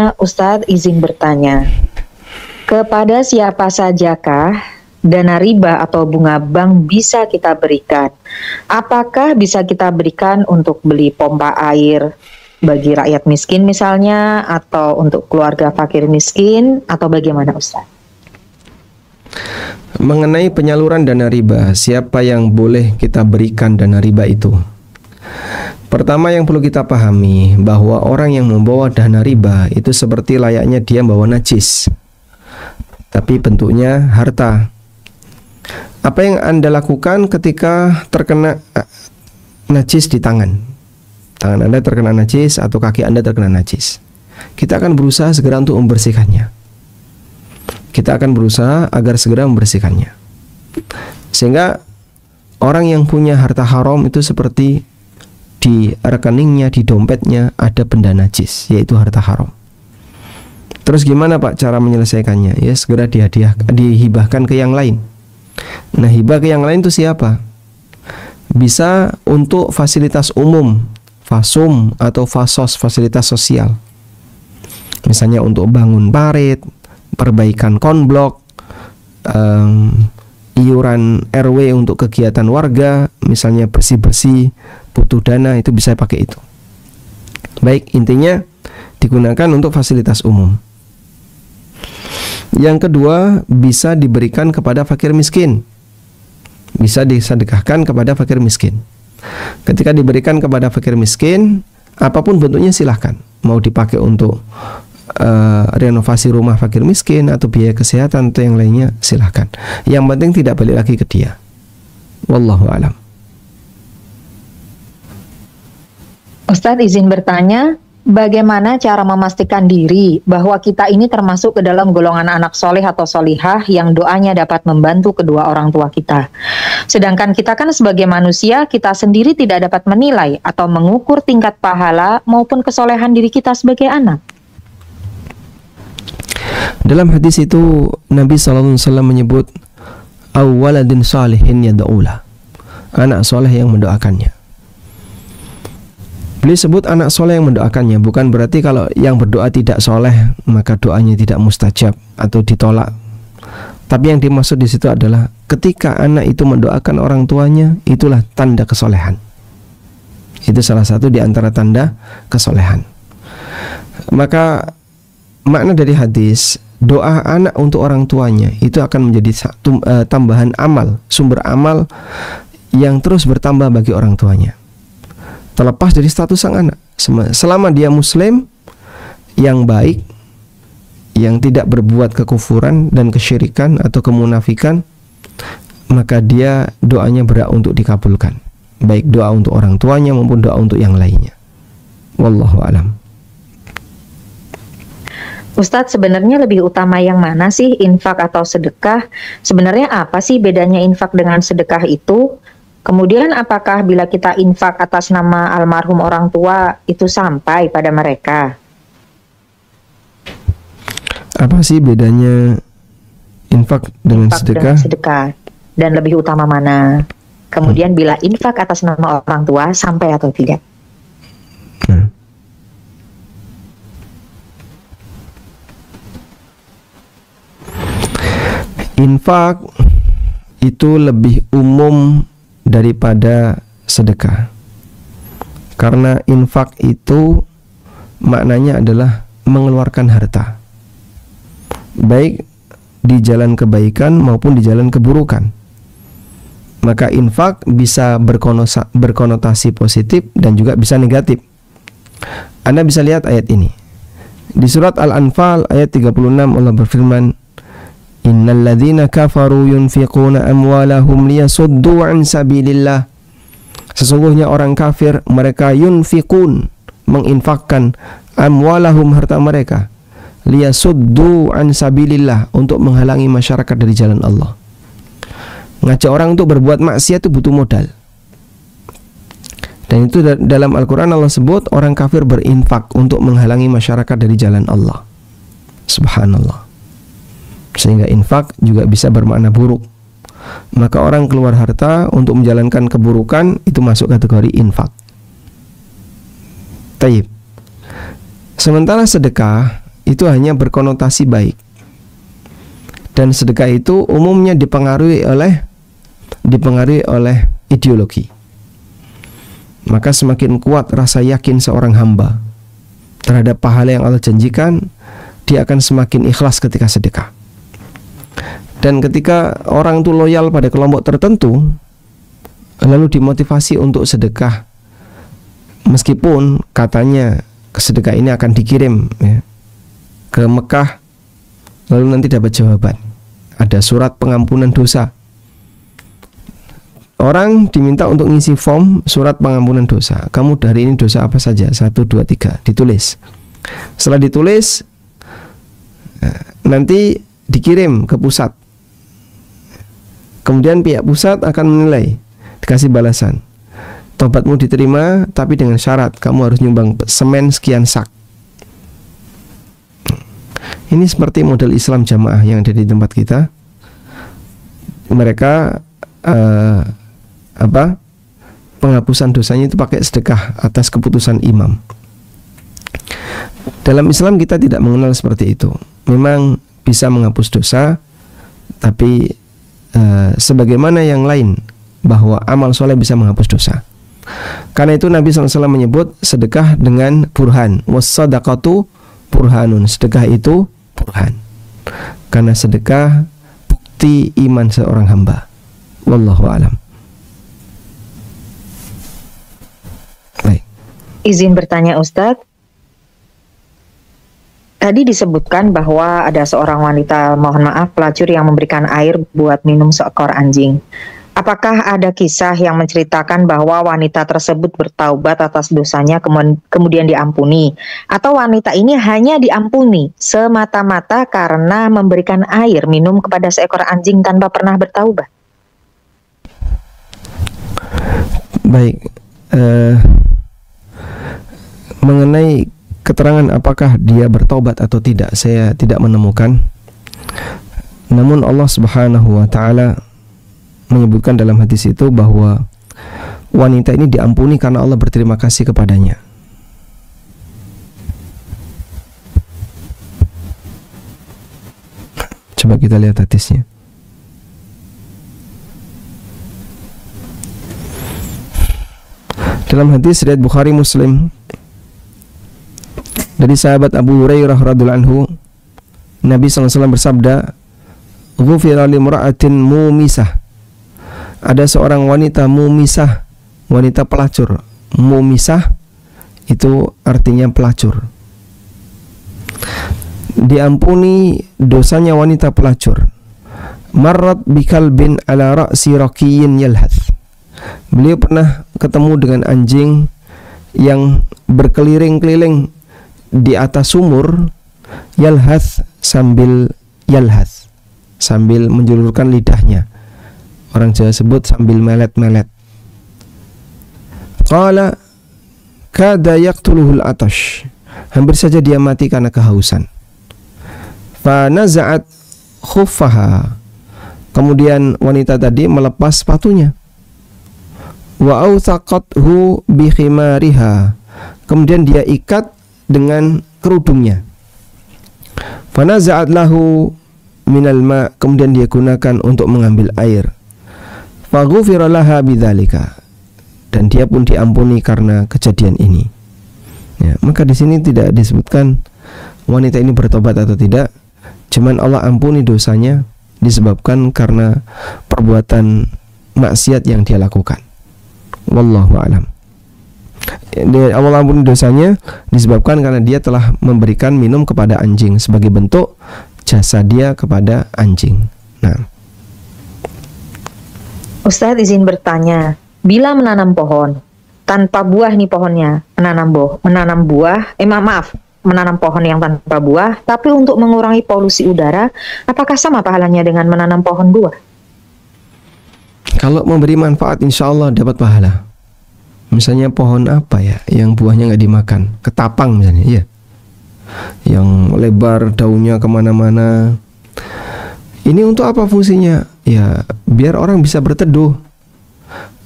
selanjutnya, Ustadz izin bertanya, kepada siapa sajakah dana riba atau bunga bank bisa kita berikan? Apakah bisa kita berikan untuk beli pompa air bagi rakyat miskin misalnya, atau untuk keluarga fakir miskin, atau bagaimana Ustadz? Mengenai penyaluran dana riba, siapa yang boleh kita berikan dana riba itu? Pertama yang perlu kita pahami bahwa orang yang membawa dana riba itu seperti layaknya dia membawa najis, tapi bentuknya harta. Apa yang Anda lakukan ketika terkena najis di tangan? Tangan Anda terkena najis atau kaki Anda terkena najis. Kita akan berusaha segera untuk membersihkannya. Kita akan berusaha agar segera membersihkannya. Sehingga orang yang punya harta haram itu seperti di rekeningnya, di dompetnya ada benda najis, yaitu harta haram. Terus gimana Pak cara menyelesaikannya? Ya segera dihibahkan ke yang lain. Nah, hibah ke yang lain itu siapa? Bisa untuk fasilitas umum, fasum atau fasos, fasilitas sosial. Misalnya untuk bangun parit, perbaikan konblok, iuran RW untuk kegiatan warga, misalnya bersih-bersih, butuh dana, itu bisa pakai itu. Baik, intinya digunakan untuk fasilitas umum. Yang kedua, bisa diberikan kepada fakir miskin. Bisa disedekahkan kepada fakir miskin. Ketika diberikan kepada fakir miskin, apapun bentuknya silahkan. Mau dipakai untuk renovasi rumah fakir miskin atau biaya kesehatan atau yang lainnya, silahkan. Yang penting tidak balik lagi ke dia. Wallahu a'lam. Ustadz izin bertanya, bagaimana cara memastikan diri bahwa kita ini termasuk ke dalam golongan anak soleh atau solihah yang doanya dapat membantu kedua orang tua kita? Sedangkan kita kan sebagai manusia, kita sendiri tidak dapat menilai atau mengukur tingkat pahala maupun kesolehan diri kita sebagai anak. Dalam hadis itu Nabi SAW menyebut awwaladin salihin yad'ula, anak soleh yang mendoakannya. Beliau sebut anak soleh yang mendoakannya, bukan berarti kalau yang berdoa tidak soleh maka doanya tidak mustajab atau ditolak. Tapi yang dimaksud di situ adalah ketika anak itu mendoakan orang tuanya, itulah tanda kesolehan. Itu salah satu di antara tanda kesolehan. Maka makna dari hadis, doa anak untuk orang tuanya itu akan menjadi satu tambahan amal, sumber amal yang terus bertambah bagi orang tuanya. Terlepas dari status sang anak, selama dia muslim yang baik, yang tidak berbuat kekufuran dan kesyirikan atau kemunafikan, maka dia doanya berhak untuk dikabulkan, baik doa untuk orang tuanya maupun doa untuk yang lainnya. Wallahu a'lam. Ustadz, sebenarnya lebih utama yang mana sih, infak atau sedekah? Sebenarnya apa sih bedanya infak dengan sedekah itu? Kemudian apakah bila kita infak atas nama almarhum orang tua itu sampai pada mereka? Apa sih bedanya infak dengan sedekah? Dan lebih utama mana? Kemudian bila infak atas nama orang tua sampai atau tidak? Infak itu lebih umum daripada sedekah, karena infak itu maknanya adalah mengeluarkan harta, baik di jalan kebaikan maupun di jalan keburukan. Maka infak bisa berkonotasi positif dan juga bisa negatif. Anda bisa lihat ayat ini di surat Al-Anfal ayat 36. Allah berfirman, innal ladzina kafaru yunfiquna amwalahum liyasuddu an sabilillah. Sesungguhnya orang kafir mereka yunfiqun, menginfakkan, amwalahum, harta mereka, liyasuddu an sabilillah, untuk menghalangi masyarakat dari jalan Allah. Ngajak orang untuk berbuat maksiat itu butuh modal. Dan itu dalam Al-Quran Allah sebut orang kafir berinfak untuk menghalangi masyarakat dari jalan Allah. Subhanallah. Sehingga infak juga bisa bermakna buruk. Maka orang keluar harta untuk menjalankan keburukan itu masuk kategori infak. Taib. Sementara sedekah itu hanya berkonotasi baik. Dan sedekah itu umumnya dipengaruhi oleh ideologi. Maka semakin kuat rasa yakin seorang hamba terhadap pahala yang Allah janjikan, dia akan semakin ikhlas ketika sedekah. Dan ketika orang itu loyal pada kelompok tertentu, lalu dimotivasi untuk sedekah, meskipun katanya sedekah ini akan dikirim ke Mekah, lalu nanti dapat jawaban, ada surat pengampunan dosa. Orang diminta untuk ngisi form surat pengampunan dosa. Kamu dari ini dosa apa saja? 1, 2, 3. Ditulis. Setelah ditulis, nanti dikirim ke pusat. Kemudian pihak pusat akan menilai, dikasih balasan. Tobatmu diterima, tapi dengan syarat kamu harus nyumbang semen sekian sak. Ini seperti model Islam jamaah yang ada di tempat kita. Mereka penghapusan dosanya itu pakai sedekah atas keputusan imam. Dalam Islam kita tidak mengenal seperti itu. Memang bisa menghapus dosa, tapi sebagaimana yang lain, bahwa amal soleh bisa menghapus dosa. Karena itu Nabi SAW menyebut sedekah dengan burhan. Was-sadaqatu burhanun. Sedekah itu burhan. Karena sedekah bukti iman seorang hamba. Wallahu a'lam. Baik. Izin bertanya Ustadz, tadi disebutkan bahwa ada seorang wanita, mohon maaf, pelacur yang memberikan air buat minum seekor anjing. Apakah ada kisah yang menceritakan bahwa wanita tersebut bertaubat atas dosanya kemudian diampuni? Atau wanita ini hanya diampuni semata-mata karena memberikan air minum kepada seekor anjing tanpa pernah bertaubat? Baik, mengenai keterangan apakah dia bertaubat atau tidak, saya tidak menemukan. Namun Allah Subhanahu wa ta'ala menyebutkan dalam hadis itu bahwa wanita ini diampuni karena Allah berterima kasih kepadanya. Coba kita lihat hadisnya. Dalam hadis riwayat Bukhari Muslim dari sahabat Abu Hurairah radhiyallahu anhu, Nabi SAW bersabda, "Ghufira limra'atin mumisah." Ada seorang wanita mumisah, wanita pelacur. Mumisah itu artinya pelacur. Diampuni dosanya wanita pelacur. Marrat bikalbin ala ra'si raqiyin yalhath. Beliau pernah ketemu dengan anjing yang berkeliling-keliling di atas sumur, yalhath sambil menjulurkan lidahnya. Orang Jawa sebut sambil melet-melet. Qala kada yaqtuluhul atash. Hampir saja dia mati karena kehausan. Fa naza'at khuffaha. Kemudian wanita tadi melepas sepatunya. Wa awthaqathu bi khimariha. Kemudian dia ikat dengan kerudungnya. Fa naza'at lahu minal ma. Kemudian dia gunakan untuk mengambil air. Fa ghufira laha bidzalika. Dan dia pun diampuni karena kejadian ini. Ya, maka di sini tidak disebutkan wanita ini bertobat atau tidak. Cuman Allah ampuni dosanya disebabkan karena perbuatan maksiat yang dia lakukan. Wallahu a'lam. Allah ampuni dosanya disebabkan karena dia telah memberikan minum kepada anjing sebagai bentuk jasa dia kepada anjing. Nah, Ustadz izin bertanya, bila menanam pohon tanpa buah nih pohonnya, menanam pohon yang tanpa buah, tapi untuk mengurangi polusi udara, apakah sama pahalanya dengan menanam pohon buah? Kalau memberi manfaat insya Allah dapat pahala. Misalnya pohon apa ya yang buahnya nggak dimakan, ketapang misalnya, ya, yang lebar daunnya kemana-mana. Ini untuk apa fungsinya? Ya biar orang bisa berteduh.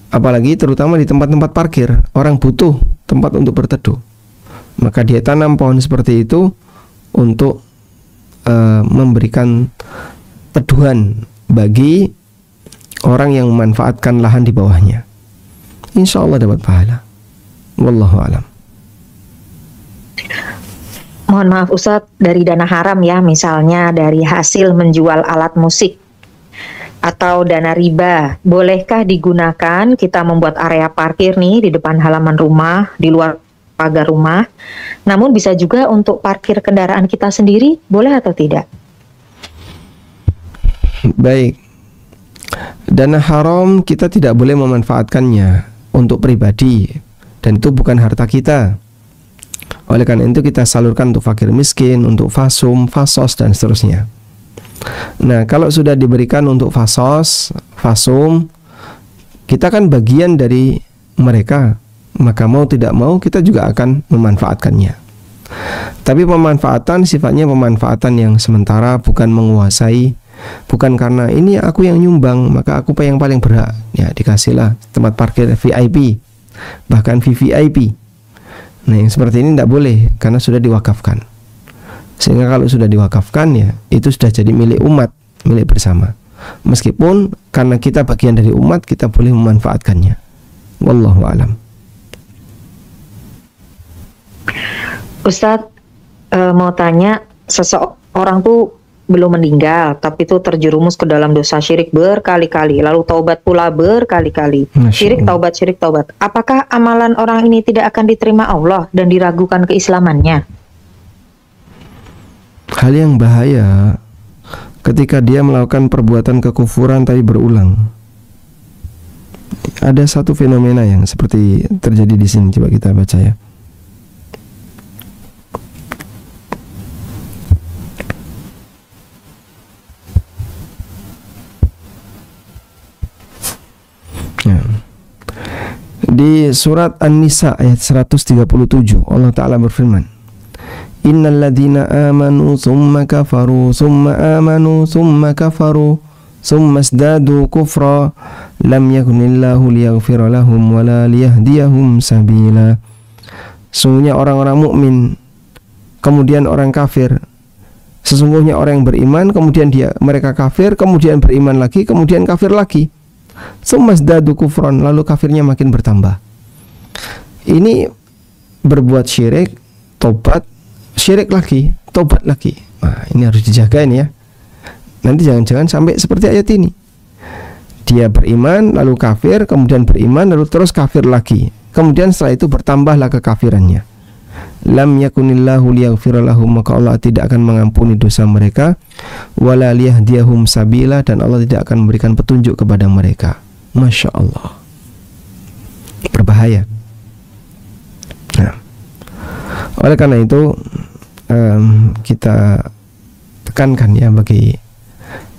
Apalagi terutama di tempat-tempat parkir, orang butuh tempat untuk berteduh. Maka dia tanam pohon seperti itu untuk memberikan teduhan bagi orang yang memanfaatkan lahan di bawahnya. Insya Allah dapat pahala. Wallahu alam. Mohon maaf Ustadz, dari dana haram ya, misalnya dari hasil menjual alat musik atau dana riba, bolehkah digunakan kita membuat area parkir nih di depan halaman rumah, di luar pagar rumah, namun bisa juga untuk parkir kendaraan kita sendiri, boleh atau tidak? Baik, dana haram kita tidak boleh memanfaatkannya untuk pribadi, dan itu bukan harta kita. Oleh karena itu kita salurkan untuk fakir miskin, untuk fasum, fasos, dan seterusnya. Nah, kalau sudah diberikan untuk fasos, fasum, kita kan bagian dari mereka, maka mau tidak mau kita juga akan memanfaatkannya. Tapi pemanfaatan sifatnya pemanfaatan yang sementara, bukan menguasai, bukan karena ini aku yang nyumbang maka aku yang paling berhak. Ya, dikasihlah tempat parkir VIP, bahkan VVIP. Nah, yang seperti ini tidak boleh karena sudah diwakafkan. Sehingga kalau sudah diwakafkan, ya itu sudah jadi milik umat, milik bersama. Meskipun karena kita bagian dari umat, kita boleh memanfaatkannya. Wallahu alam. Ustadz, mau tanya, seseorang tuh belum meninggal, tapi itu terjerumus ke dalam dosa syirik berkali-kali, lalu taubat pula berkali-kali. Syirik taubat, syirik taubat. Apakah amalan orang ini tidak akan diterima Allah dan diragukan keislamannya? Hal yang bahaya ketika dia melakukan perbuatan kekufuran tapi berulang. Ada satu fenomena yang seperti terjadi di sini, coba kita baca ya. Di surat An-Nisa ayat 137 Allah Ta'ala berfirman, Innal ladhina amanu thumma kafaru thumma amanu thumma kafaru thumma isdadu kufra lam yakunillahu liyaghfira lahum wala liyahdiyahum sabila. Sesungguhnya orang-orang mukmin kemudian orang kafir, sesungguhnya orang yang beriman kemudian mereka kafir, kemudian beriman lagi, kemudian kafir lagi. Sumasdadu kufron, lalu kafirnya makin bertambah. Ini berbuat syirik, tobat, syirik lagi, tobat lagi. Nah, ini harus dijaga ini ya. Nanti jangan-jangan sampai seperti ayat ini. Dia beriman, lalu kafir, kemudian beriman, lalu terus kafir lagi. Kemudian setelah itu bertambahlah kekafirannya. Lam yakunillahu liyaghfira lahum, maka Allah tidak akan mengampuni dosa mereka, wala liyahdiyahum sabila, dan Allah tidak akan memberikan petunjuk kepada mereka. Masya Allah, berbahaya. Nah, oleh karena itu kita tekankan ya, bagi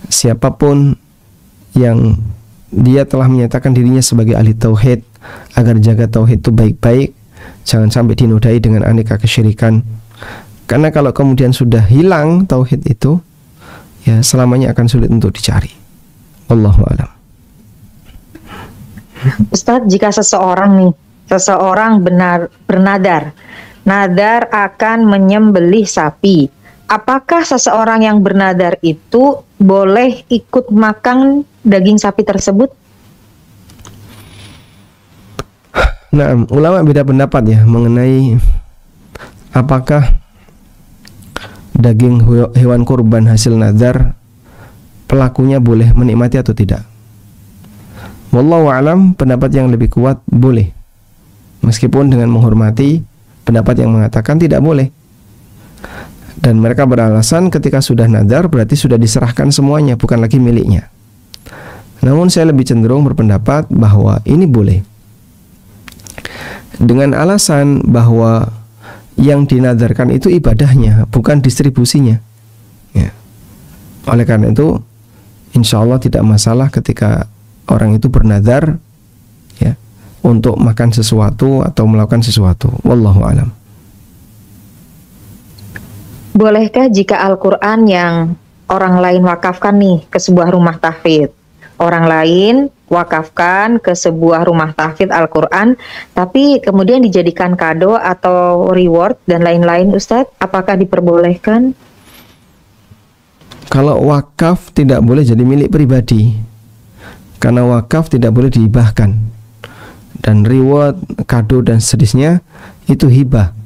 siapapun yang dia telah menyatakan dirinya sebagai ahli tauhid, agar jaga tauhid itu baik-baik. Jangan sampai dinodai dengan aneka kesyirikan. Karena kalau kemudian sudah hilang tauhid itu, ya selamanya akan sulit untuk dicari. Wallahu a'lam. Ustadz, jika seseorang bernadar akan menyembelih sapi, apakah seseorang yang bernadar itu boleh ikut makan daging sapi tersebut? Nah, ulama beda pendapat ya mengenai apakah daging hewan kurban hasil nazar pelakunya boleh menikmati atau tidak. Wallahu a'lam, pendapat yang lebih kuat boleh, meskipun dengan menghormati pendapat yang mengatakan tidak boleh. Dan mereka beralasan ketika sudah nazar berarti sudah diserahkan semuanya, bukan lagi miliknya. Namun saya lebih cenderung berpendapat bahwa ini boleh, dengan alasan bahwa yang dinadarkan itu ibadahnya, bukan distribusinya ya. Oleh karena itu insya Allah tidak masalah ketika orang itu bernadar ya, untuk makan sesuatu atau melakukan sesuatu. Wallahu alam. Bolehkah jika Al-Quran yang orang lain wakafkan nih ke sebuah rumah tahfidz, orang lain wakafkan ke sebuah rumah tahfidz Al-Quran, tapi kemudian dijadikan kado atau reward dan lain-lain, Ustadz, apakah diperbolehkan? Kalau wakaf tidak boleh jadi milik pribadi, karena wakaf tidak boleh dihibahkan. Dan reward, kado dan seterusnya itu hibah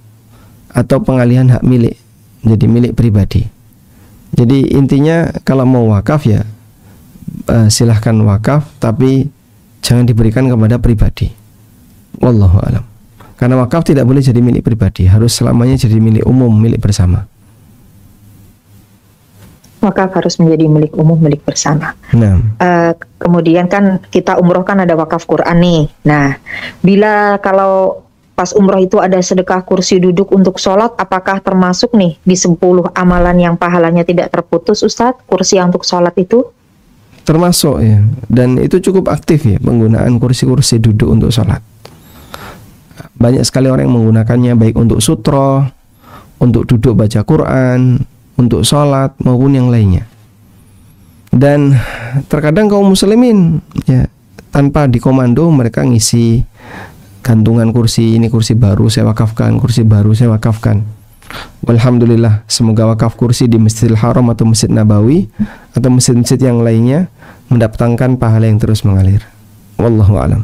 atau pengalihan hak milik jadi milik pribadi. Jadi intinya kalau mau wakaf ya silahkan wakaf, tapi jangan diberikan kepada pribadi. Wallahu alam. Karena wakaf tidak boleh jadi milik pribadi, harus selamanya jadi milik umum, milik bersama. Wakaf harus menjadi milik umum, milik bersama. Nah, kemudian kan kita umroh kan ada wakaf Quran nih. Nah, kalau pas umroh itu ada sedekah kursi duduk untuk sholat, apakah termasuk nih di 10 amalan yang pahalanya tidak terputus, Ustadz, kursi untuk sholat itu? termasuk ya, dan itu cukup aktif ya penggunaan kursi-kursi duduk untuk sholat. Banyak sekali orang yang menggunakannya baik untuk sutro, untuk duduk baca Quran, untuk sholat maupun yang lainnya. Dan terkadang kaum muslimin ya tanpa dikomando mereka ngisi gantungan kursi, ini kursi baru saya wakafkan, kursi baru saya wakafkan. Alhamdulillah, semoga wakaf kursi di Masjidil Haram atau Masjid Nabawi atau masjid-masjid yang lainnya mendatangkan pahala yang terus mengalir. Wallahu a'lam.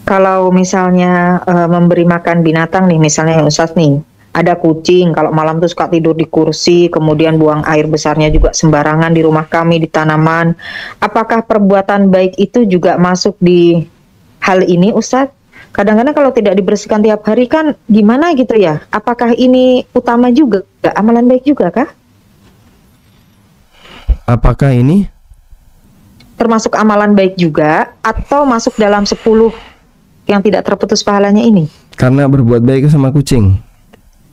Kalau misalnya memberi makan binatang nih, misalnya Ustaz nih, ada kucing, kalau malam tuh suka tidur di kursi, kemudian buang air besarnya juga sembarangan di rumah kami, di tanaman. Apakah perbuatan baik itu juga masuk di hal ini, Ustaz? Kadang-kadang kalau tidak dibersihkan tiap hari kan gimana gitu ya? Apakah ini utama juga, amalan baik juga kah? Apakah ini Termasuk amalan baik juga atau masuk dalam 10 yang tidak terputus pahalanya ini? karena berbuat baik sama kucing?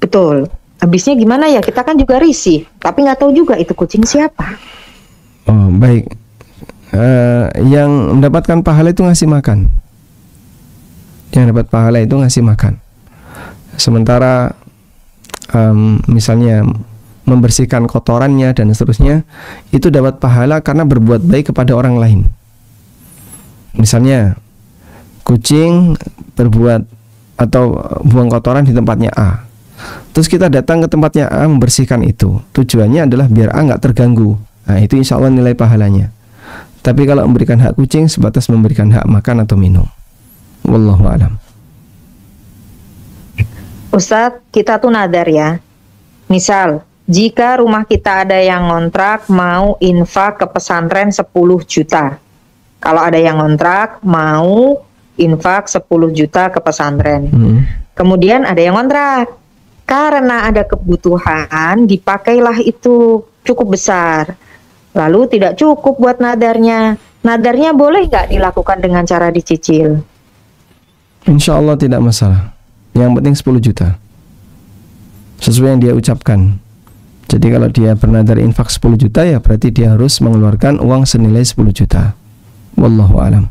Betul. Habisnya gimana ya? Kita kan juga risih, tapi nggak tahu juga itu kucing siapa. Oh, baik. Yang mendapatkan pahala itu ngasih makan. Yang dapat pahala itu ngasih makan. Sementara misalnya membersihkan kotorannya dan seterusnya, itu dapat pahala karena berbuat baik kepada orang lain. Misalnya kucing berbuat atau buang kotoran di tempatnya A, terus kita datang ke tempatnya A membersihkan itu. Tujuannya adalah biar A nggak terganggu. Nah, itu insya Allah nilai pahalanya. Tapi kalau memberikan hak kucing sebatas memberikan hak makan atau minum. Wallahu a'lam. Ustadz, kita tuh nadar ya. Misal, jika rumah kita ada yang ngontrak mau infak ke pesantren 10 juta. Kalau ada yang ngontrak mau infak 10 juta ke pesantren. Kemudian ada yang ngontrak. Karena ada kebutuhan, dipakailah itu cukup besar. Lalu tidak cukup buat nadarnya. Nadarnya boleh nggak dilakukan dengan cara dicicil? Insya Allah tidak masalah. Yang penting 10 juta sesuai yang dia ucapkan. Jadi kalau dia bernadar infak 10 juta ya berarti dia harus mengeluarkan uang senilai 10 juta. Wallahu alam.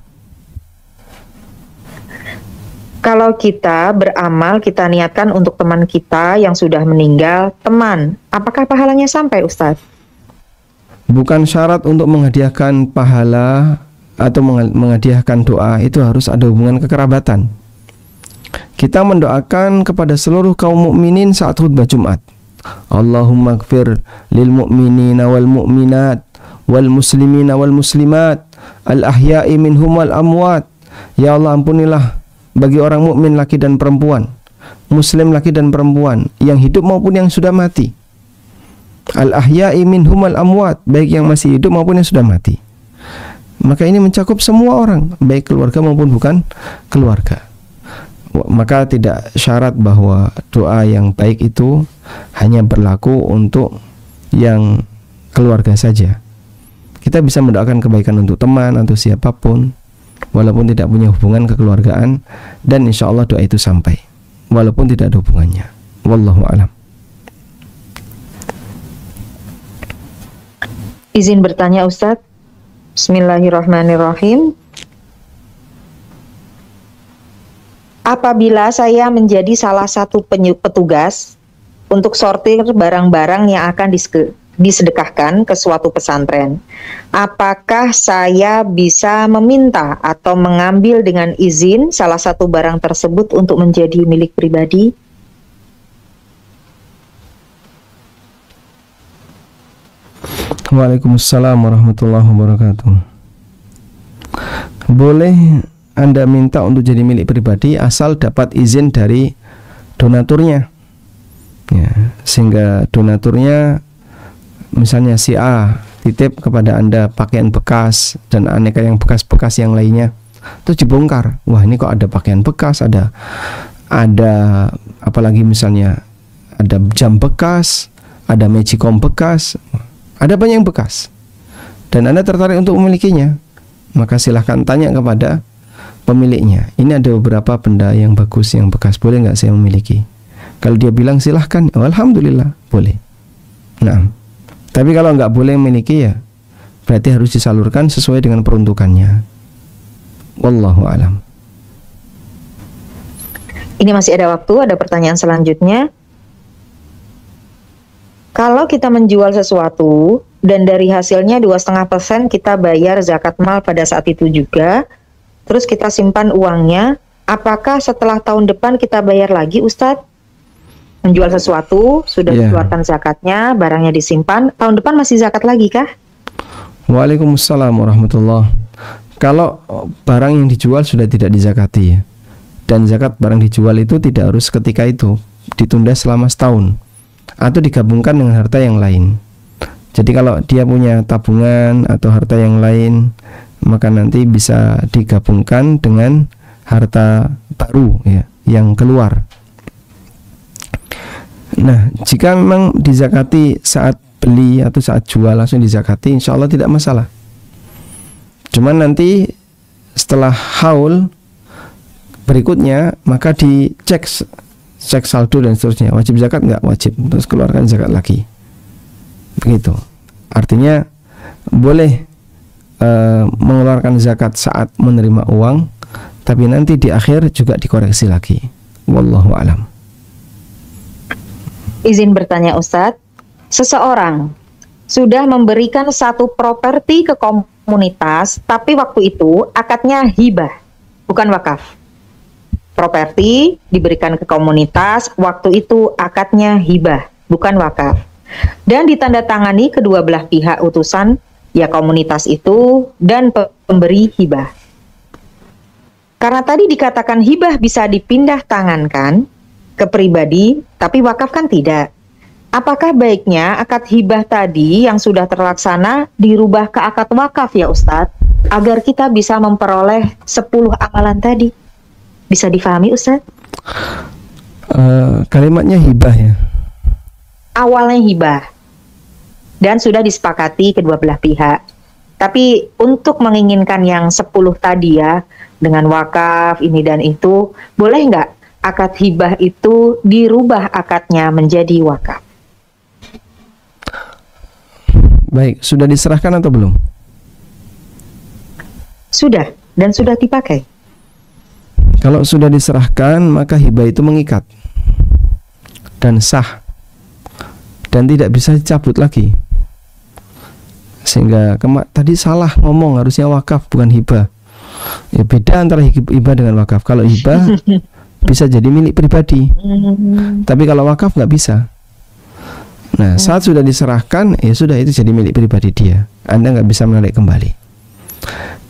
Kalau kita beramal, kita niatkan untuk teman kita yang sudah meninggal, teman, apakah pahalanya sampai, Ustadz? Bukan syarat untuk menghadiahkan pahala atau menghadiahkan doa itu harus ada hubungan kekerabatan. Kita mendoakan kepada seluruh kaum mukminin saat khutbah Jumat. Allahumma gfir lil mu'minina wal mu'minat wal muslimina wal muslimat al ahya'i minhum wal amwat. Ya Allah, ampunilah bagi orang mukmin laki dan perempuan, muslim laki dan perempuan, yang hidup maupun yang sudah mati. Al ahya'i minhum wal amwat, baik yang masih hidup maupun yang sudah mati. Maka ini mencakup semua orang, baik keluarga maupun bukan keluarga. Maka tidak syarat bahwa doa yang baik itu hanya berlaku untuk yang keluarga saja. Kita bisa mendoakan kebaikan untuk teman atau siapapun walaupun tidak punya hubungan kekeluargaan, dan insya Allah doa itu sampai walaupun tidak ada hubungannya. Wallahu a'lam. Izin bertanya, Ustadz. Bismillahirrahmanirrahim. Apabila saya menjadi salah satu petugas untuk sortir barang-barang yang akan disedekahkan ke suatu pesantren. Apakah saya bisa meminta atau mengambil dengan izin salah satu barang tersebut untuk menjadi milik pribadi? Waalaikumsalam warahmatullahi wabarakatuh. Boleh Anda minta untuk jadi milik pribadi asal dapat izin dari donaturnya, ya, sehingga donaturnya misalnya si A titip kepada Anda pakaian bekas dan aneka yang bekas-bekas yang lainnya, terus dibongkar, wah ini kok ada pakaian bekas, ada apalagi misalnya ada jam bekas, ada magicom bekas, ada banyak yang bekas, dan Anda tertarik untuk memilikinya, maka silahkan tanya kepada pemiliknya, ini ada beberapa benda yang bagus yang bekas, boleh nggak saya memiliki? Kalau dia bilang silahkan, oh, alhamdulillah boleh. Nah, tapi kalau nggak boleh memiliki, ya berarti harus disalurkan sesuai dengan peruntukannya. Wallahu alam. Ini masih ada waktu, ada pertanyaan selanjutnya. Kalau kita menjual sesuatu dan dari hasilnya 2,5% kita bayar zakat mal pada saat itu juga, terus kita simpan uangnya, apakah setelah tahun depan kita bayar lagi, Ustadz? Menjual sesuatu, sudah dikeluarkan zakatnya, barangnya disimpan, tahun depan masih zakat lagi kah? Waalaikumsalam warahmatullahi. Kalau barang yang dijual sudah tidak dizakati, ya, dan zakat barang dijual itu tidak harus ketika itu, ditunda selama setahun, atau digabungkan dengan harta yang lain. Jadi kalau dia punya tabungan atau harta yang lain, maka nanti bisa digabungkan dengan harta baru, ya, yang keluar. Nah, jika memang dizakati saat beli atau saat jual langsung dizakati, insya Allah tidak masalah. Cuman nanti setelah haul berikutnya, maka dicek saldo dan seterusnya, wajib zakat nggak wajib, terus keluarkan zakat lagi. Begitu. Artinya boleh mengeluarkan zakat saat menerima uang, tapi nanti di akhir juga dikoreksi lagi. Wallahu alam. Izin bertanya Ustadz, seseorang sudah memberikan satu properti ke komunitas, tapi waktu itu akadnya hibah, bukan wakaf. Properti diberikan ke komunitas, waktu itu akadnya hibah, bukan wakaf. Dan ditandatangani kedua belah pihak utusan, ya komunitas itu dan pemberi hibah. Karena tadi dikatakan hibah bisa dipindah tangankan ke pribadi, tapi wakaf kan tidak. Apakah baiknya akad hibah tadi yang sudah terlaksana dirubah ke akad wakaf ya Ustadz, agar kita bisa memperoleh 10 amalan tadi? Bisa difahami Ustadz? Kalimatnya hibah, ya. Awalnya hibah dan sudah disepakati kedua belah pihak. Tapi untuk menginginkan yang 10 tadi, ya, dengan wakaf ini dan itu, boleh nggak akad hibah itu dirubah akadnya menjadi wakaf? Baik, sudah diserahkan atau belum? Sudah, dan sudah dipakai. Kalau sudah diserahkan, maka hibah itu mengikat dan sah, dan tidak bisa dicabut lagi. Sehingga tadi salah ngomong, harusnya wakaf bukan hibah. Ya, beda antara hibah dengan wakaf. Kalau hibah bisa jadi milik pribadi, tapi kalau wakaf nggak bisa. Nah, saat sudah diserahkan, ya sudah, itu jadi milik pribadi dia. Anda nggak bisa menarik kembali.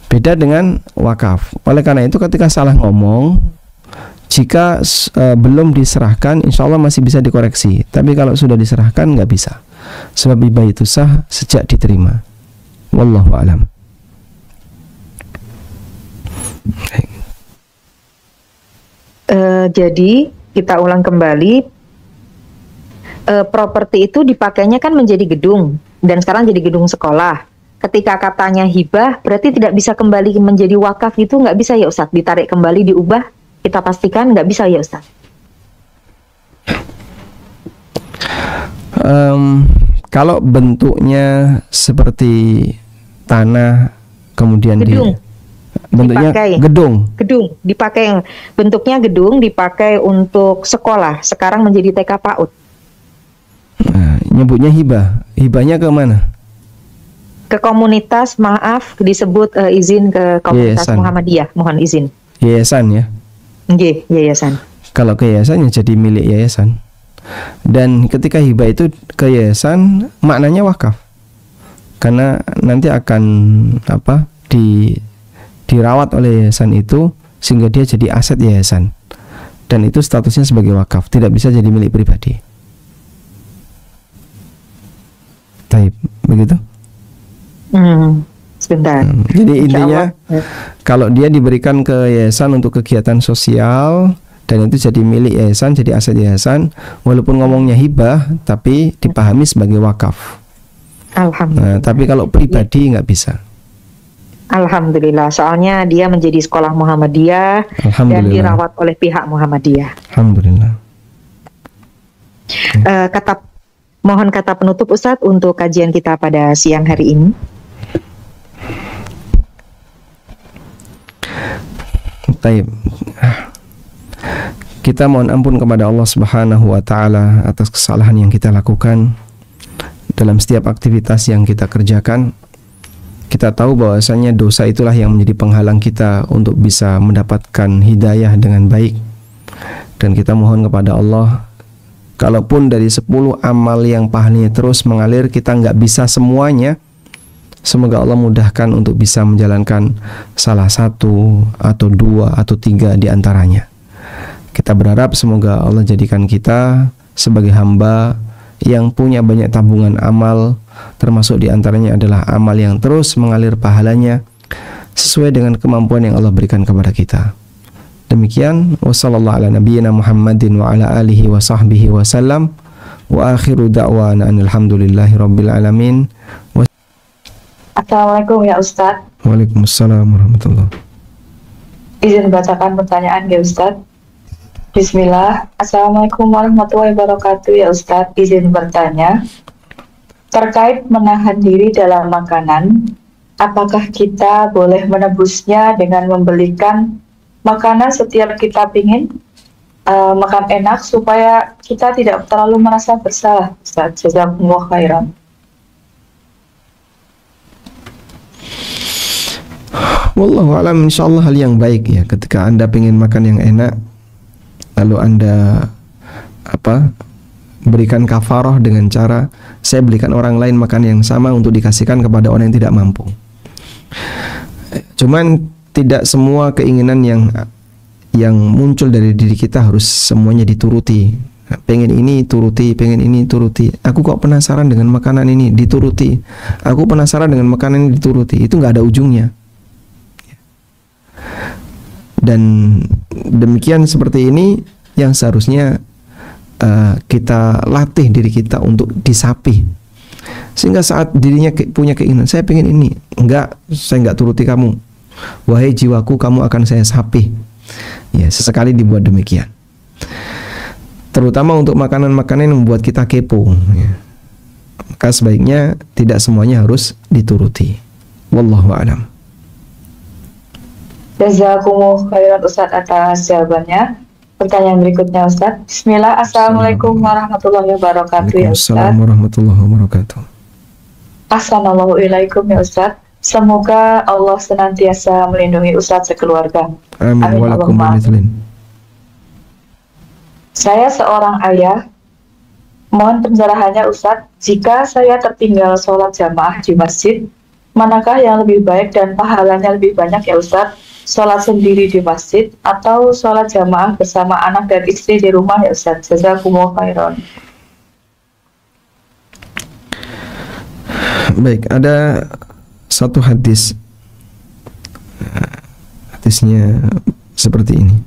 Beda dengan wakaf. Oleh karena itu, ketika salah ngomong, jika belum diserahkan, insya Allah masih bisa dikoreksi. Tapi kalau sudah diserahkan, nggak bisa. Sebab hibah itu sah sejak diterima. Wallahu a'lam. Jadi kita ulang kembali, properti itu dipakainya kan menjadi gedung, dan sekarang jadi gedung sekolah. Ketika katanya hibah, berarti tidak bisa kembali menjadi wakaf, itu nggak bisa ya Ustadz? Ditarik kembali, diubah, kita pastikan nggak bisa ya Ustadz? Kalau bentuknya seperti tanah, kemudian bentuknya dipakai. Gedung dipakai, bentuknya gedung dipakai untuk sekolah, sekarang menjadi TK PAUD. Nah, nyebutnya hibah. Hibahnya ke mana? Ke komunitas, maaf, disebut izin ke komunitas Yayasan. Muhammadiyah, mohon izin. Yayasan ya. Nggih, yayasan. Kalau ke yayasan ya jadi milik yayasan. Dan ketika hibah itu ke yayasan, maknanya wakaf. Karena nanti akan dirawat oleh yayasan itu sehingga dia jadi aset yayasan. Dan itu statusnya sebagai wakaf, tidak bisa jadi milik pribadi. Taib, begitu? Sebentar. Jadi intinya Allah. kalau dia diberikan ke yayasan untuk kegiatan sosial dan itu jadi milik yayasan, jadi aset yayasan, walaupun ngomongnya hibah tapi dipahami sebagai wakaf. Alhamdulillah. Nah, tapi kalau pribadi nggak bisa. Alhamdulillah, soalnya dia menjadi sekolah Muhammadiyah dan Alhamdulillah. dirawat oleh pihak Muhammadiyah. Alhamdulillah. Mohon kata penutup Ustadz untuk kajian kita pada siang hari ini. Taib. Kita mohon ampun kepada Allah Subhanahu wa taala atas kesalahan yang kita lakukan dalam setiap aktivitas yang kita kerjakan. Kita tahu bahwasanya dosa itulah yang menjadi penghalang kita untuk bisa mendapatkan hidayah dengan baik. Dan kita mohon kepada Allah, kalaupun dari 10 amal yang pahalanya terus mengalir kita nggak bisa semuanya, semoga Allah mudahkan untuk bisa menjalankan salah satu atau 2 atau 3 di antaranya. Kita berharap semoga Allah jadikan kita sebagai hamba yang punya banyak tabungan amal, termasuk di antaranya adalah amal yang terus mengalir pahalanya sesuai dengan kemampuan yang Allah berikan kepada kita. Demikian, wassallallahu ala nabiyyina Muhammadin wa ala alihi wa sahbihi wa sallam, wa akhiru da'wana alhamdulillahi rabbil alamin. Assalamualaikum ya Ustadz. Waalaikumsalam warahmatullahi. Izin bacakan pertanyaan ya Ustadz. Bismillah. Assalamualaikum warahmatullahi wabarakatuh ya Ustadz. Izin bertanya terkait menahan diri dalam makanan, apakah kita boleh menebusnya dengan membelikan makanan setiap kita ingin makan enak supaya kita tidak terlalu merasa bersalah Ustadz? Jazakumullah khairan. Wallahu a'lam, insyaallah hal yang baik ya. Ketika Anda ingin makan yang enak, lalu Anda berikan kafarah dengan cara saya belikan orang lain makan yang sama untuk dikasihkan kepada orang yang tidak mampu. Cuman tidak semua keinginan yang muncul dari diri kita harus semuanya dituruti. Pengen ini turuti, pengen ini turuti. Aku kok penasaran dengan makanan ini, dituruti. Aku penasaran dengan makanan ini, dituruti. Itu nggak ada ujungnya. Dan demikian seperti ini yang seharusnya kita latih diri kita untuk disapi, sehingga saat dirinya punya keinginan saya pengen ini, enggak, saya enggak turuti kamu, wahai jiwaku kamu akan saya sapi. Ya, sesekali dibuat demikian, terutama untuk makanan-makanan yang membuat kita kepo ya. Maka sebaiknya tidak semuanya harus dituruti. Wallahu a'lam. Jazakumullah khairan Ustadz atas jawabannya. Pertanyaan berikutnya Ustadz. Bismillah. Assalamualaikum warahmatullahi wabarakatuh ya Ustadz. Assalamualaikum warahmatullahi wabarakatuh. Assalamualaikum ya Ustadz. Semoga Allah senantiasa melindungi Ustadz sekeluarga. Amin. Allahumma amin. Saya seorang ayah. Mohon pencerahannya Ustadz. Jika saya tertinggal sholat jamaah di masjid, manakah yang lebih baik dan pahalanya lebih banyak ya Ustadz? Sholat sendiri di masjid atau sholat jamaah bersama anak dan istri di rumah ya Ustadz? Jazakumullah khairan. Baik, ada satu hadis. Hadisnya seperti ini.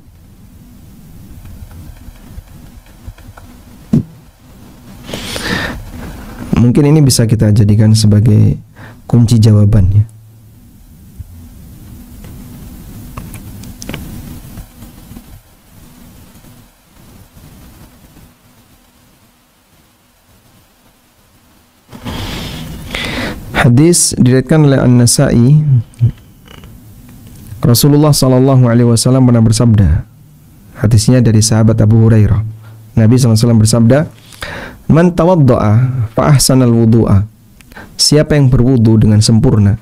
Mungkin ini bisa kita jadikan sebagai kunci jawabannya. Hadis diriwayatkan oleh An-Nasa'i. Rasulullah sallallahu alaihi wasallam pernah bersabda. Hadisnya dari sahabat Abu Hurairah. Nabi sallallahu alaihi wasallam bersabda, Man tawadda'a fa ahsanal wudu'a. Siapa yang berwudu dengan sempurna,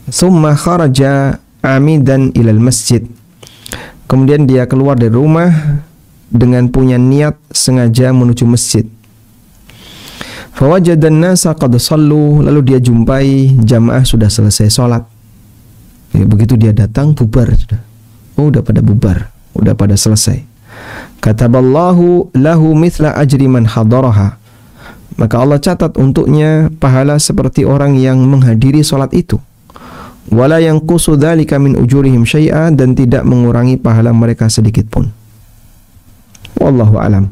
summa kharaja amidan ilal masjid, kemudian dia keluar dari rumah dengan punya niat sengaja menuju masjid. Fawajadan nasa qad sallu, lalu dia jumpai jamaah sudah selesai sholat. Ya, begitu dia datang, bubar sudah. Oh, udah pada bubar, udah pada selesai. Kataballahu lahu mithla ajri man hadaraha. Maka Allah catat untuknya pahala seperti orang yang menghadiri sholat itu. Wala yanqusu dzalika min ujurihim syai'a, dan tidak mengurangi pahala mereka sedikit pun. Wallahu alam.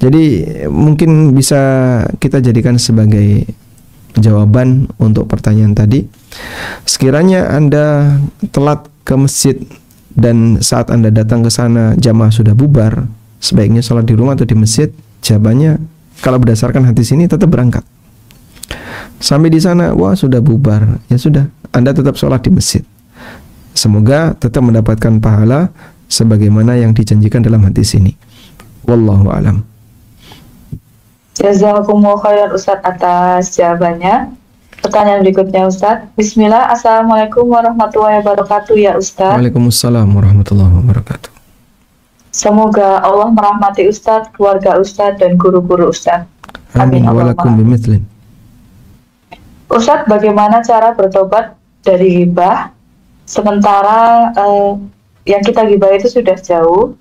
Jadi mungkin bisa kita jadikan sebagai jawaban untuk pertanyaan tadi. Sekiranya Anda telat ke masjid dan saat Anda datang ke sana jamaah sudah bubar, sebaiknya sholat di rumah atau di masjid? Jawabannya, kalau berdasarkan hadis ini, tetap berangkat. Sampai di sana, wah sudah bubar, ya sudah, Anda tetap sholat di masjid. Semoga tetap mendapatkan pahala sebagaimana yang dijanjikan dalam hadis ini. Wallahu alam. Jazakumullah khairan Ustaz atas jawabannya. Pertanyaan berikutnya Ustaz. Bismillah, Assalamualaikum warahmatullahi wabarakatuh ya Ustaz. Waalaikumsalam warahmatullahi wabarakatuh. Semoga Allah merahmati Ustaz, keluarga Ustaz, dan guru-guru Ustaz. Amin. Walakum bimithlin. Ustaz, bagaimana cara bertobat dari ghibah sementara yang kita ghibah itu sudah jauh,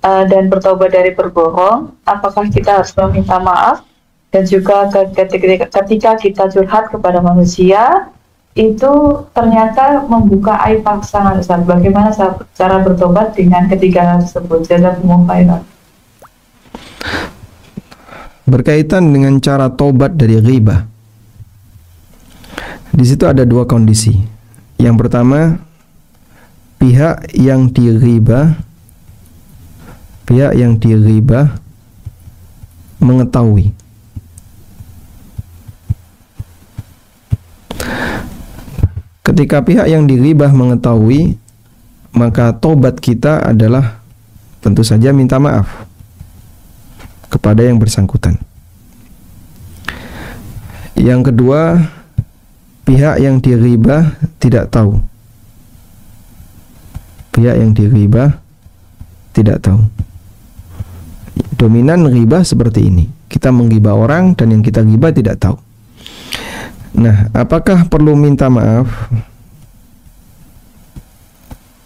dan bertobat dari berbohong? Apakah kita harus meminta maaf? Dan juga ketika kita curhat kepada manusia, itu ternyata membuka aib pasangan Ustaz. Bagaimana cara bertobat dengan ketiga hal tersebut? Jazakumullah khairan. Berkaitan dengan cara tobat dari ghibah, di situ ada dua kondisi. Yang pertama, pihak yang dighibah mengetahui. Ketika pihak yang dighibah mengetahui, maka tobat kita adalah tentu saja minta maaf kepada yang bersangkutan. Yang kedua, pihak yang dighibah tidak tahu. Pihak yang dighibah tidak tahu. Dominan ghibah seperti ini. Kita menggibah orang dan yang kita ghibah tidak tahu. Nah, apakah perlu minta maaf?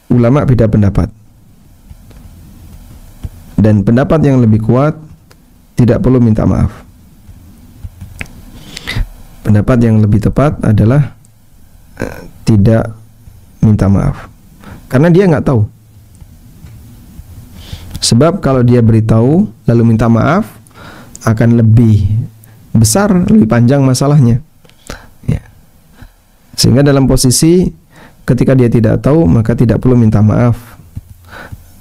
Ulama beda pendapat. Dan pendapat yang lebih kuat, tidak perlu minta maaf. Pendapat yang lebih tepat adalah tidak minta maaf. Karena dia nggak tahu. Sebab kalau dia beritahu lalu minta maaf, akan lebih besar, lebih panjang masalahnya. Ya. Sehingga dalam posisi ketika dia tidak tahu, maka tidak perlu minta maaf.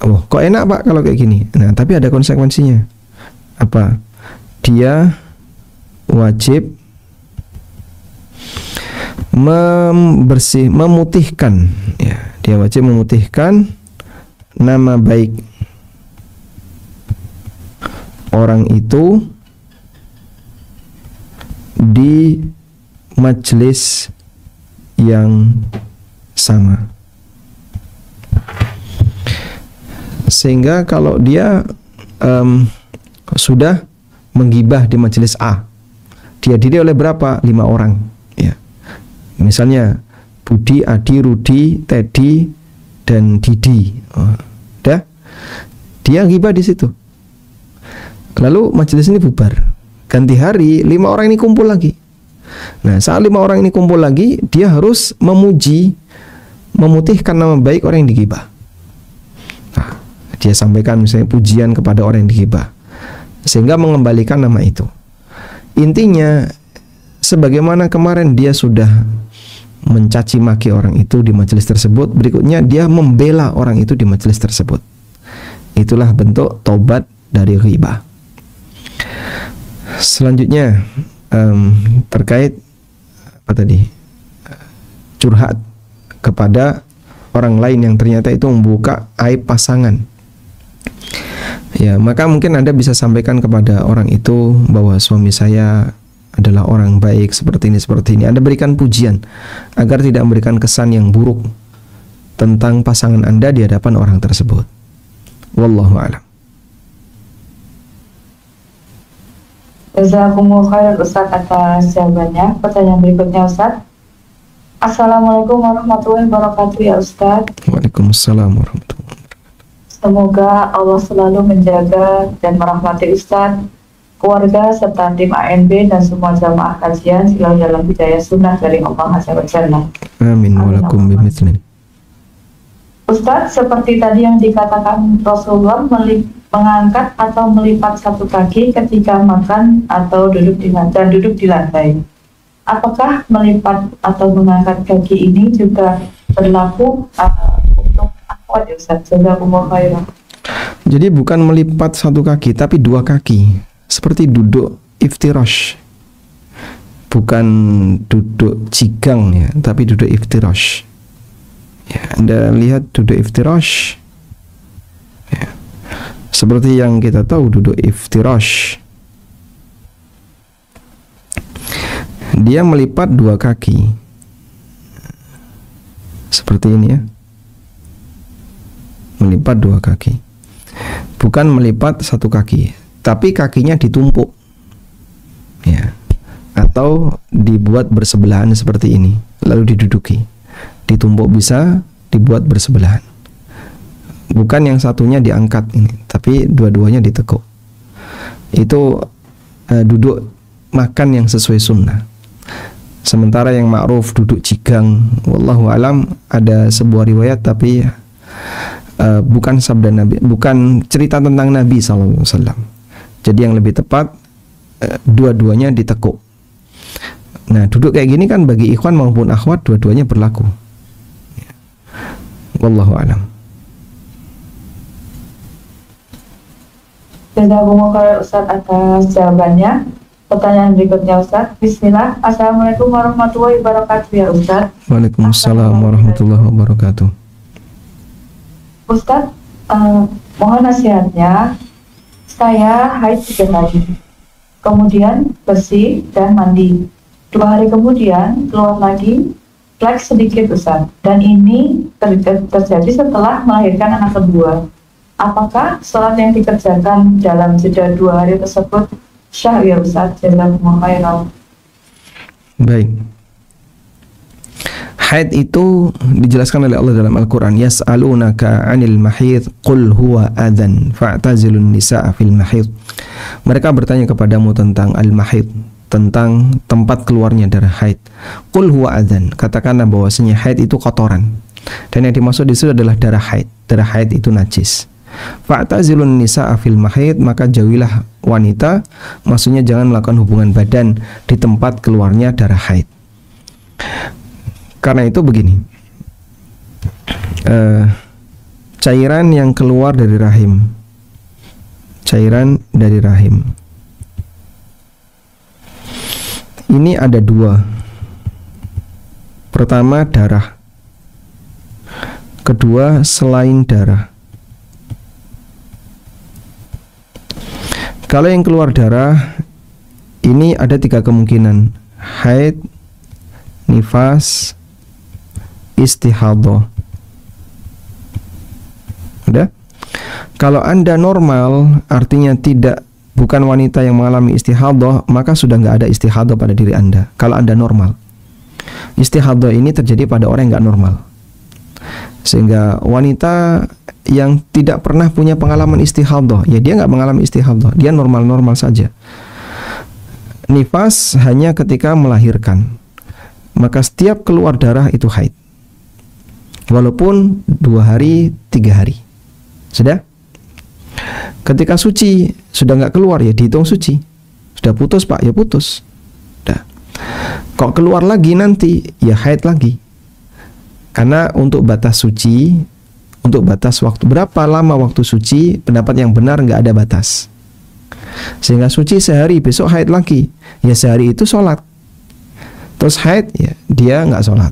Oh, kok enak Pak kalau kayak gini? Nah, tapi ada konsekuensinya. Apa? Dia wajib memutihkan, ya, dia wajib memutihkan nama baik orang itu di majelis yang sama. Sehingga kalau dia sudah menggibah di majelis A, dihadiri oleh berapa? 5 orang, ya. Misalnya Budi, Adi, Rudi, Teddy, dan Didi. Udah, dia gibah di situ. Lalu majelis ini bubar. Ganti hari, 5 orang ini kumpul lagi. Nah, saat 5 orang ini kumpul lagi, dia harus memuji, memutihkan nama baik orang yang digibah. Nah, dia sampaikan misalnya pujian kepada orang yang digibah, sehingga mengembalikan nama itu. Intinya, sebagaimana kemarin dia sudah mencaci maki orang itu di majelis tersebut, berikutnya dia membela orang itu di majelis tersebut. Itulah bentuk tobat dari ghibah. Selanjutnya terkait apa tadi? Curhat kepada orang lain yang ternyata itu membuka aib pasangan. Ya, maka mungkin Anda bisa sampaikan kepada orang itu bahwa suami saya adalah orang baik seperti ini seperti ini. Anda berikan pujian agar tidak memberikan kesan yang buruk tentang pasangan Anda di hadapan orang tersebut. Wallahu a'lam. Jazakumullah khairan Ustaz atas jawabannya. Pertanyaan berikutnya Ustaz. Assalamualaikum warahmatullahi wabarakatuh ya Ustaz. Waalaikumsalam warahmatullahi wabarakatuh. Semoga Allah selalu menjaga dan merahmati Ustaz, keluarga serta tim ANB dan semua jamaah kajian selalu dalam hidayah sunnah dari Allah Azza wa Jalla. Amin walakum bimithlin. Ustaz, seperti tadi yang dikatakan Rasulullah mengangkat atau melipat satu kaki ketika makan atau duduk di lantai. Apakah melipat atau mengangkat kaki ini juga berlaku untuk akhwat ya Ustaz? Jazakumullah khairan. Jadi bukan melipat satu kaki tapi dua kaki, seperti duduk iftirash. Bukan duduk cigang ya, tapi duduk iftirash. Ya, Anda lihat duduk iftirash ya. Seperti yang kita tahu duduk iftirash, dia melipat dua kaki seperti ini ya, melipat dua kaki, bukan melipat satu kaki tapi kakinya ditumpuk ya, atau dibuat bersebelahan seperti ini lalu diduduki. Ditumpuk bisa dibuat bersebelahan. Bukan yang satunya diangkat ini, tapi dua-duanya ditekuk. Itu duduk makan yang sesuai sunnah. Sementara yang ma'ruf duduk cigang, wallahu alam, ada sebuah riwayat tapi bukan sabda Nabi, bukan cerita tentang Nabi SAW. Jadi yang lebih tepat dua-duanya ditekuk. Nah, duduk kayak gini kan bagi ikhwan maupun akhwat dua-duanya berlaku. Wallahu a'lam. Jazakumullah khairan Ustaz atas jawabannya. Pertanyaan berikutnya Ustaz. Bismillah. Assalamualaikum warahmatullahi wabarakatuh ya Ustaz. Waalaikumsalam warahmatullahi wabarakatuh. Ustaz, mohon nasihatnya. Saya haid 3 hari, kemudian bersih dan mandi. 2 hari kemudian keluar lagi flek sedikit Ustaz, dan ini terjadi setelah melahirkan anak kedua. Apakah sholat yang dikerjakan dalam jeda 2 hari tersebut syah ya Ustaz? Jazakumullah khairan. Baik. Haid itu dijelaskan oleh Allah dalam Al-Quran. Yas'alunaka 'anil mahid qul huwa adhan fa'tazilun nisa'a fil mahid. Mereka bertanya kepadamu tentang al-mahid, tentang tempat keluarnya darah haid. Qul huwa adhan, katakanlah bahwasanya haid itu kotoran. Dan yang dimaksud di situ adalah darah haid. Darah haid itu najis. Fa'tazilun nisa'a fil mahid, maka jauhilah wanita, maksudnya jangan melakukan hubungan badan di tempat keluarnya darah haid. Karena itu begini, cairan yang keluar dari rahim, cairan dari rahim ini ada 2. Pertama darah, kedua selain darah. Kalau yang keluar darah ini ada 3 kemungkinan: haid, nifas, istihadah. Udah? Kalau Anda normal, artinya bukan wanita yang mengalami istihadah, maka sudah nggak ada istihadah pada diri Anda. Kalau Anda normal, istihadah ini terjadi pada orang yang nggak normal. Sehingga wanita yang tidak pernah punya pengalaman istihadah, ya dia nggak mengalami istihadah, dia normal-normal saja. Nifas hanya ketika melahirkan, maka setiap keluar darah itu haid, walaupun 2 hari, 3 hari. Sudah? Ketika suci sudah nggak keluar, ya dihitung suci. Sudah putus Pak, ya putus. Sudah. Kok keluar lagi nanti, ya haid lagi. Karena untuk batas suci, untuk batas waktu berapa lama waktu suci, pendapat yang benar nggak ada batas. Sehingga suci sehari, besok haid lagi, ya sehari itu sholat. Terus haid, ya dia nggak sholat,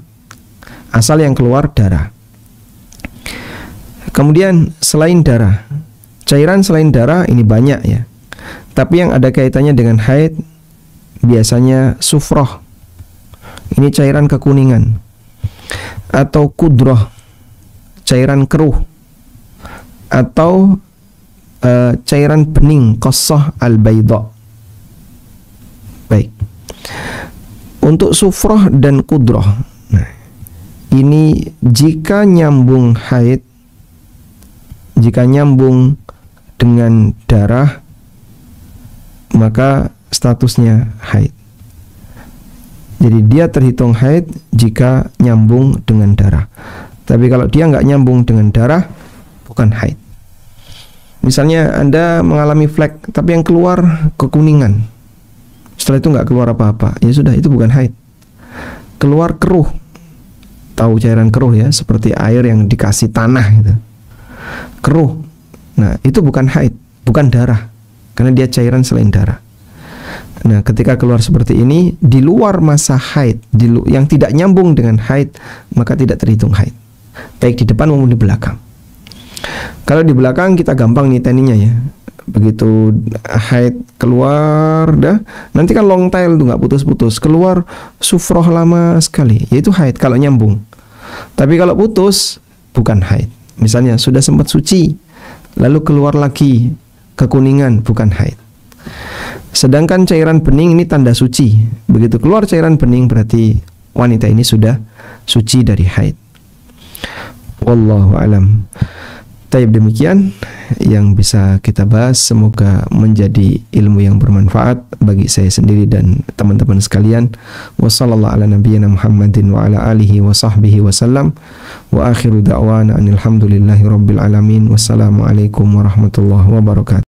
asal yang keluar darah. Kemudian selain darah, Cairan selain darah ini banyak ya. Tapi yang ada kaitannya dengan haid biasanya sufroh. Ini cairan kekuningan. Atau kudroh, cairan keruh. Atau cairan bening, qasah al-bayda. Baik. Untuk sufroh dan kudroh, nah, ini jika nyambung haid, jika nyambung dengan darah, maka statusnya haid. Jadi dia terhitung haid jika nyambung dengan darah. Tapi kalau dia nggak nyambung dengan darah, bukan haid. Misalnya Anda mengalami flek, tapi yang keluar kekuningan. Setelah itu nggak keluar apa-apa, ya sudah, itu bukan haid. Keluar keruh, tahu cairan keruh ya, seperti air yang dikasih tanah gitu. Keruh, nah itu bukan haid, bukan darah, karena dia cairan selain darah. Nah, ketika keluar seperti ini di luar masa haid, yang tidak nyambung dengan haid, maka tidak terhitung haid, baik di depan maupun di belakang. Kalau di belakang kita gampang niteninya ya. Begitu haid keluar dah, nanti kan long tail tuh nggak putus-putus, keluar sufroh lama sekali, yaitu haid kalau nyambung. Tapi kalau putus, bukan haid. Misalnya sudah sempat suci, lalu keluar lagi kekuningan, bukan haid. Sedangkan cairan bening ini tanda suci. Begitu keluar cairan bening berarti wanita ini sudah suci dari haid. Wallahu alam. Taib, demikian yang bisa kita bahas. Semoga menjadi ilmu yang bermanfaat bagi saya sendiri dan teman-teman sekalian. Wa sallallahu ala nabiyyina Muhammadin wa ala alihi wa sahbihi wa sallam. Wa akhiru da'wana anil hamdulillahi rabbil alamin. Wassalamualaikum warahmatullahi wabarakatuh.